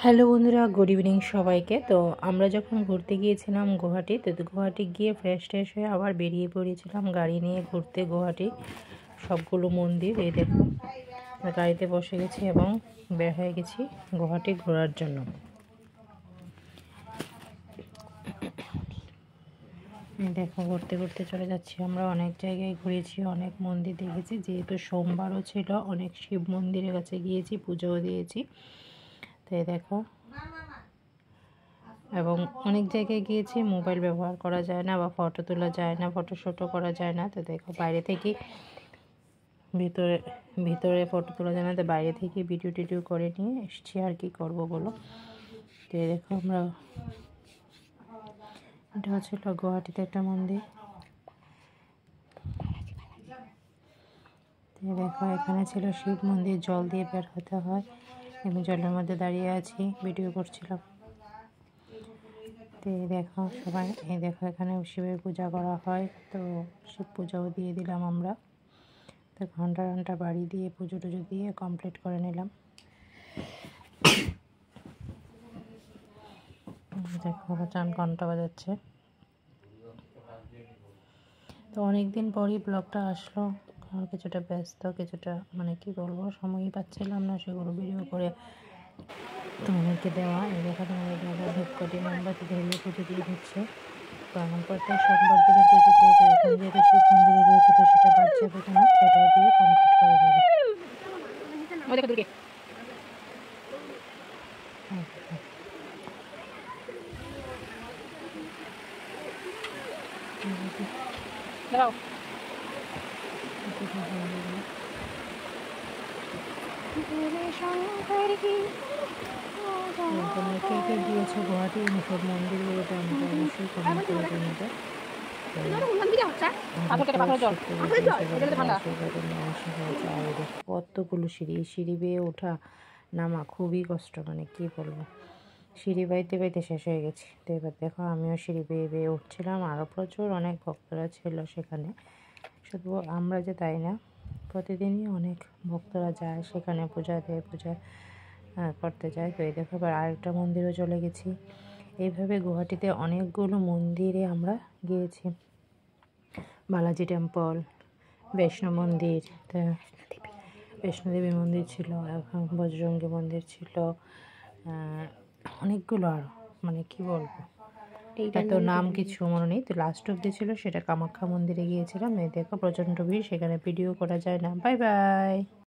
Hello বন্ধুরা, good evening সবাইকে। তো আমরা যখন ঘুরতে গিয়েছিলাম গুয়াহাটি, তো গুয়াহাটি গিয়ে ফ্রেশ হয়ে আবার বেরিয়ে পড়েছিলাম গাড়ি নিয়ে ঘুরতে গুয়াহাটি সবগুলো মন্দির। এই দেখো গাড়িতে বসে গেছি এবং বের হয়ে গেছি গুয়াহাটি ঘোরার জন্য। দেখো ঘুরতে ঘুরতে চলে যাচ্ছি আমরা। অনেক জায়গায় ঘুরেছি, অনেক মন্দির দেখেছি। যেহেতু সোমবারও ছিল, অনেক শিব মন্দিরের কাছে গিয়েছি, পুজোও দিয়েছি। তো দেখো, এবং অনেক জায়গায় গিয়েছি মোবাইল ব্যবহার করা যায় না বা ফটো তোলা যায় না, ফটোশ্যুটও করা যায় না। তো দেখো বাইরে থেকে ভিতরে ফটো তোলা যায় না, তো বাইরে থেকে ভিডিও করে নিয়ে এসছি। আর কি করব বলো। তো দেখো আমরা, এটা হচ্ছিল গুয়াহাটিতে একটা মন্দির। তো দেখো এখানে ছিল শিব মন্দির, জল দিয়ে বের হতে হয়। আমি জলের মধ্যে দাঁড়িয়ে আছি, ভিডিও করছিলাম। তো দেখো সবাই, এই দেখো এখানে শিবের পূজা করা হয়। তো শিব পূজাও দিয়ে দিলাম আমরা। তো ঘন্টা বাড়ি দিয়ে পুজো টুজো দিয়ে কমপ্লিট করে নিলাম। দেখো ঘন্টা বাজাচ্ছে। তো অনেক দিন পরই ব্লগটা আসলো, কারণ কিছুটা ব্যস্ত, কিছুটা মানে কি বলবো, সময়ই পাচ্ছিলাম না সেগুলো ভিডিও করে তোমাদেরকে দেওয়া। এই দেখা তোমাদের দাদা ধূপকাঠি মোমবাতি ধরিয়ে পুজো দিয়ে দিচ্ছে। তো এখন প্রত্যেক সোমবার দিনে পুজো দিয়ে, তো এখন যেহেতু শিব মন্দিরে দিয়েছে তো সেটা বাদ যাবে কেন, সেটাও দিয়ে কমপ্লিট করে দেবে। দাঁড়াও, কে কে গিয়েছে গুয়াহাটি সব মন্দিরগুলোতে আমাকে অবশ্যই কমেন্ট করে জানাবে। কতগুলো সিঁড়ি বেয়ে ওঠা নামা খুবই কষ্ট, মানে কি বলবো, সিঁড়ি বাইতে শেষ হয়ে গেছি। তো এবার দেখো আমিও সিঁড়ি বেয়ে উঠছিলাম। আরও প্রচুর অনেক ভক্তরা ছিল সেখানে। শুধু আমরা যে তাই না, প্রতিদিনই অনেক ভক্তরা যায় সেখানে, পূজা করতে যায়। তো এই দেখো এবার আরেকটা মন্দিরও চলে গেছি। এইভাবে গুয়াহাটিতে অনেকগুলো মন্দিরে আমরা গিয়েছি। বালাজি টেম্পল, বৈষ্ণব মন্দির, বৈষ্ণোদেবী মন্দির ছিল, এখন বজরঙ্গী মন্দির ছিল, অনেকগুলো আরও, মানে কি বলবো, এত নাম কিছু মনে নেই। তো লাস্ট অব্দি ছিল সেটা কামাখ্যা মন্দিরে গিয়েছিলাম। এই দেখো প্রচণ্ড ভিড়, সেখানে ভিডিও করা যায় না। Bye bye.